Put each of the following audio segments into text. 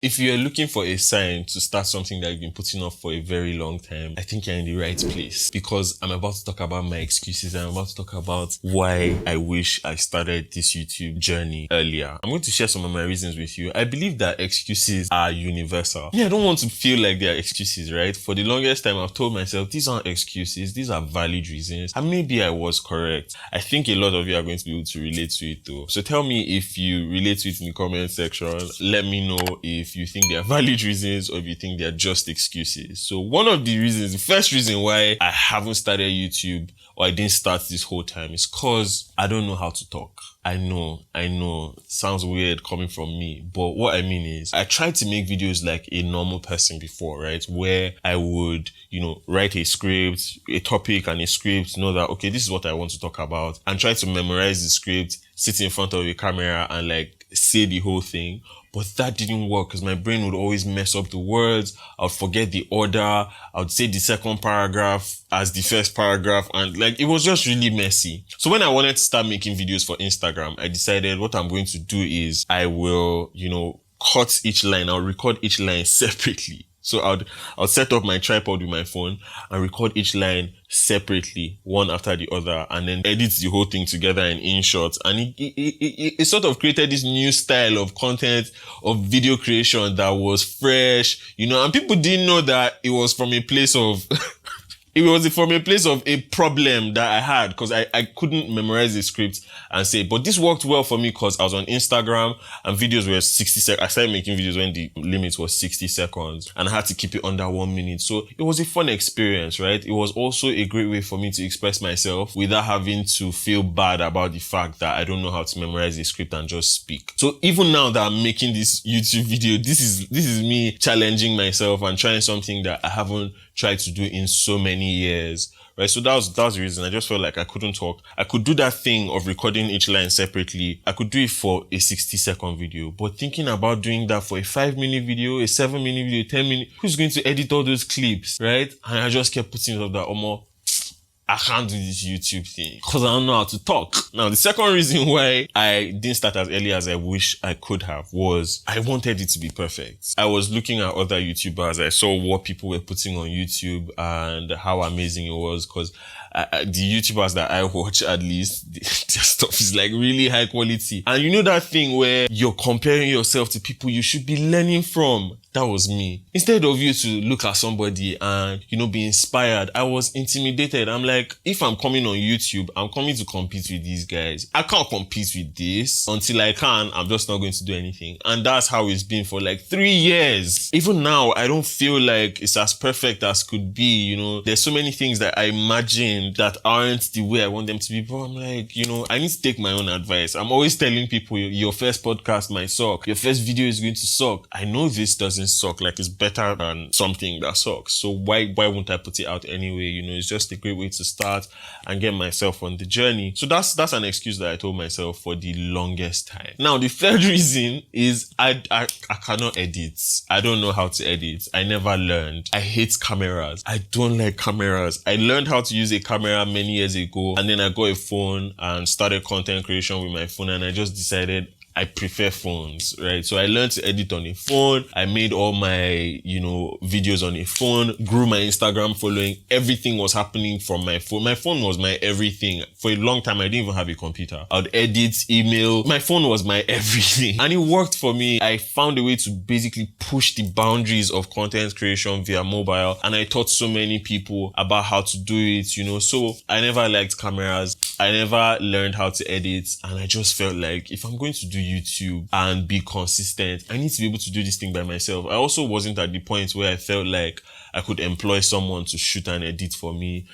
If you're looking for a sign to start something that you've been putting off for a very long time, I think you're in the right place, because I'm about to talk about my excuses. I'm about to talk about why I wish I started this YouTube journey earlier. I'm going to share some of my reasons with you. I believe that excuses are universal. Yeah, I don't want to feel like they're excuses, right? For the longest time, I've told myself, these aren't excuses, these are valid reasons. And maybe I was correct. I think a lot of you are going to be able to relate to it though. So tell me if you relate to it in the comment section. Let me know if you think they are valid reasons or if you think they are just excuses. So one of the reasons, the first reason why I haven't started YouTube or I didn't start this whole time is because I don't know how to talk. I know, sounds weird coming from me, but what I mean is I tried to make videos like a normal person before, right? Where I would, write a script, a topic and a script, know that, okay, this is what I want to talk about, and try to memorize the script, sit in front of a camera and like say the whole thing. But that didn't work because my brain would always mess up the words. I would forget the order. I would say the second paragraph as the first paragraph. And like, it was just really messy. So when I wanted to start making videos for Instagram, I decided what I'm going to do is I will, cut each line. I'll record each line separately. So I'll set up my tripod with my phone and record each line separately, one after the other, and then edit the whole thing together in InShot. And it sort of created this new style of content, of video creation that was fresh, and people didn't know that it was from a place of it was from a place of a problem that I had, because I couldn't memorize the script and say, but this worked well for me because I was on Instagram and videos were 60 seconds. I started making videos when the limit was 60 seconds and I had to keep it under 1 minute. So it was a fun experience, right? It was also a great way for me to express myself without having to feel bad about the fact that I don't know how to memorize the script and just speak. So even now that I'm making this YouTube video, this is me challenging myself and trying something that I haven't tried to do in so many years, right? So that was the reason. I just felt like I couldn't talk. I could do that thing of recording each line separately. I could do it for a 60-second video, but thinking about doing that for a 5-minute video, a 7-minute video, 10-minute, who's going to edit all those clips, right? And I just kept putting it up that, I can't do this YouTube thing because I don't know how to talk. Now, the second reason why I didn't start as early as I wish I could have was I wanted it to be perfect. I was looking at other YouTubers. I saw what people were putting on YouTube and how amazing it was, because the YouTubers that I watch, at least, their stuff is like really high quality. And that thing where you're comparing yourself to people you should be learning from. That was me. Instead of you to look at somebody and, be inspired, I was intimidated. I'm like, if I'm coming on YouTube, I'm coming to compete with these guys. I can't compete with this. Until I can, I'm just not going to do anything. And that's how it's been for like 3 years. Even now, I don't feel like it's as perfect as could be, There's so many things that I imagined that aren't the way I want them to be. But I'm like, I need to take my own advice. I'm always telling people, your first podcast might suck. Your first video is going to suck. I know this doesn't suck, like it's better than something that sucks, so why won't I put it out anyway? It's just a great way to start and get myself on the journey. So that's an excuse that I told myself for the longest time. Now the third reason is I cannot edit. I don't know how to edit. I never learned. I hate cameras. I don't like cameras. I learned how to use a camera many years ago, and then I got a phone and started content creation with my phone, and I just decided I prefer phones, right? So I learned to edit on a phone. I made all my, videos on a phone, grew my Instagram following. Everything was happening from my phone. My phone was my everything. For a long time, I didn't even have a computer. I would edit, email. My phone was my everything. And it worked for me. I found a way to basically push the boundaries of content creation via mobile. And I taught so many people about how to do it, So I never liked cameras. I never learned how to edit. And I just felt like if I'm going to do YouTube and be consistent, I need to be able to do this thing by myself. I also wasn't at the point where I felt like I could employ someone to shoot and edit for me.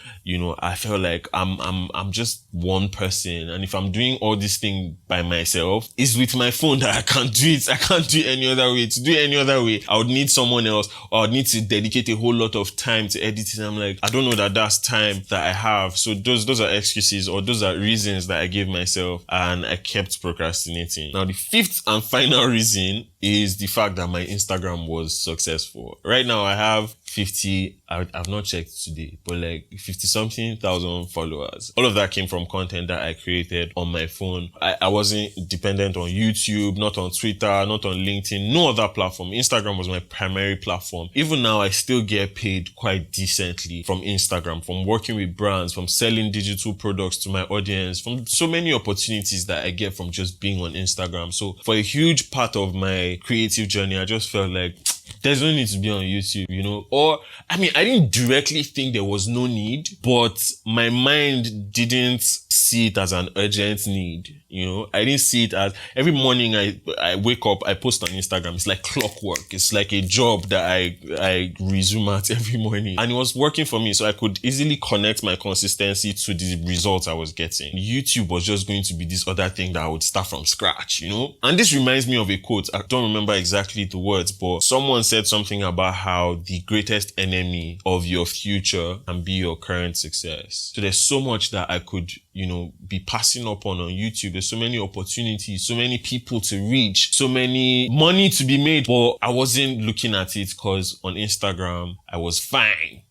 I felt like I'm just one person, and if I'm doing all this thing by myself, it's with my phone that I can't do it. I can't do it any other way. To do it any other way, I would need someone else, or I would need to dedicate a whole lot of time to edit it. I'm like, I don't know that that's time that I have. So those are excuses, or those are reasons that I gave myself, and I kept procrastinating. Now the fifth and final reason is the fact that my Instagram was successful. Right now I have 50, I've not checked today, but like 50 something thousand followers. All of that came from content that I created on my phone. I wasn't dependent on YouTube, not on Twitter, not on LinkedIn, no other platform. Instagram was my primary platform. Even now, I still get paid quite decently from Instagram, from working with brands, from selling digital products to my audience, from so many opportunities that I get from just being on Instagram. So for a huge part of my creative journey, I just felt like there's no need to be on YouTube, you know? Or, I mean, I didn't directly think there was no need, but my mind didn't see it as an urgent need, you know? I didn't see it as, every morning I wake up, I post on Instagram. It's like clockwork. It's like a job that I resume at every morning. And it was working for me, so I could easily connect my consistency to the results I was getting. YouTube was just going to be this other thing that I would start from scratch, you know? And this reminds me of a quote. I don't remember exactly the words, but someone said something about how the greatest enemy of your future can be your current success. So there's so much that I could, you know, be passing up on YouTube. There's so many opportunities, so many people to reach, so many money to be made, but I wasn't looking at it because on Instagram, I was fine.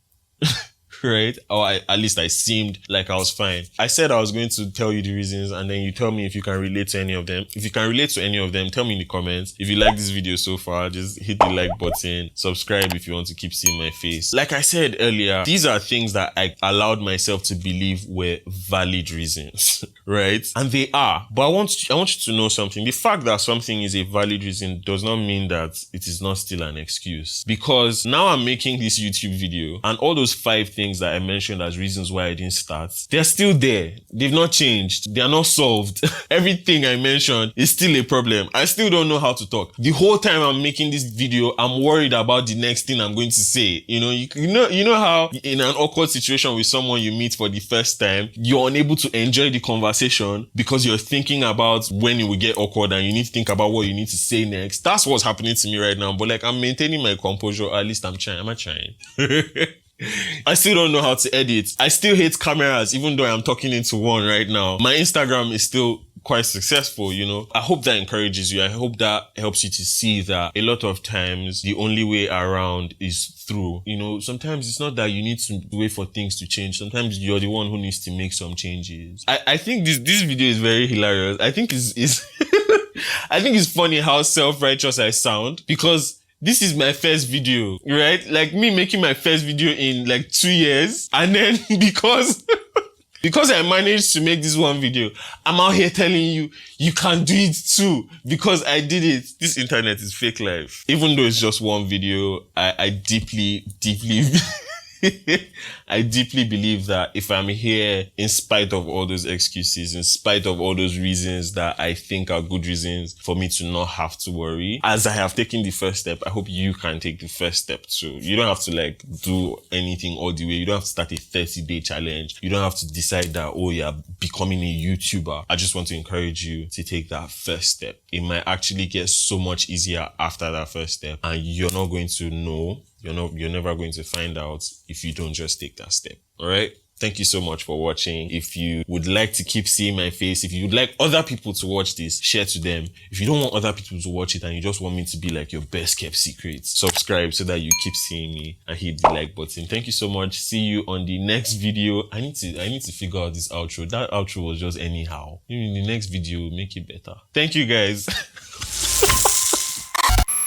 Right? Or at least I seemed like I was fine. I said I was going to tell you the reasons, and then you tell me if you can relate to any of them. If you can relate to any of them, tell me in the comments. If you like this video so far, just hit the like button. Subscribe if you want to keep seeing my face. Like I said earlier, these are things that I allowed myself to believe were valid reasons, right? And they are. But I want you to know something. The fact that something is a valid reason does not mean that it is not still an excuse. Because now I'm making this YouTube video, and all those 5 things that I mentioned as reasons why I didn't start, they're still there. They've not changed. They are not solved. Everything I mentioned is still a problem. I still don't know how to talk. The whole time I'm making this video, I'm worried about the next thing I'm going to say. You know how in an awkward situation with someone you meet for the first time, you're unable to enjoy the conversation because you're thinking about when it will get awkward and you need to think about what you need to say next. That's what's happening to me right now. But like, I'm maintaining my composure. At least I'm trying. Am I trying? I still don't know how to edit. I still hate cameras, even though I'm talking into one right now. My Instagram is still quite successful, you know. I hope that encourages you. I hope that helps you to see that a lot of times the only way around is through. You know, sometimes it's not that you need to wait for things to change. Sometimes you're the one who needs to make some changes. I think this video is very hilarious. I think it's I think it's funny how self-righteous I sound, because this is my first video, right? Like me making my first video in like 2 years. And then because I managed to make this one video, I'm out here telling you, you can do it too, because I did it. This internet is fake life. Even though it's just one video, I deeply I deeply believe that if I'm here in spite of all those excuses, in spite of all those reasons that I think are good reasons for me to not have to worry, as I have taken the first step, I hope you can take the first step too. You don't have to like do anything all the way. You don't have to start a 30-day challenge. You don't have to decide that, oh yeah, becoming a YouTuber. I just want to encourage you to take that first step. It might actually get so much easier after that first step, and you're not going to know. You're never going to find out if you don't just take that step. All right. Thank you so much for watching. If you would like to keep seeing my face, if you would like other people to watch this, share to them. If you don't want other people to watch it and you just want me to be like your best kept secret, subscribe so that you keep seeing me and hit the like button. Thank you so much. See you on the next video. I need to figure out this outro. That outro was just anyhow. In the next video, make it better. Thank you guys.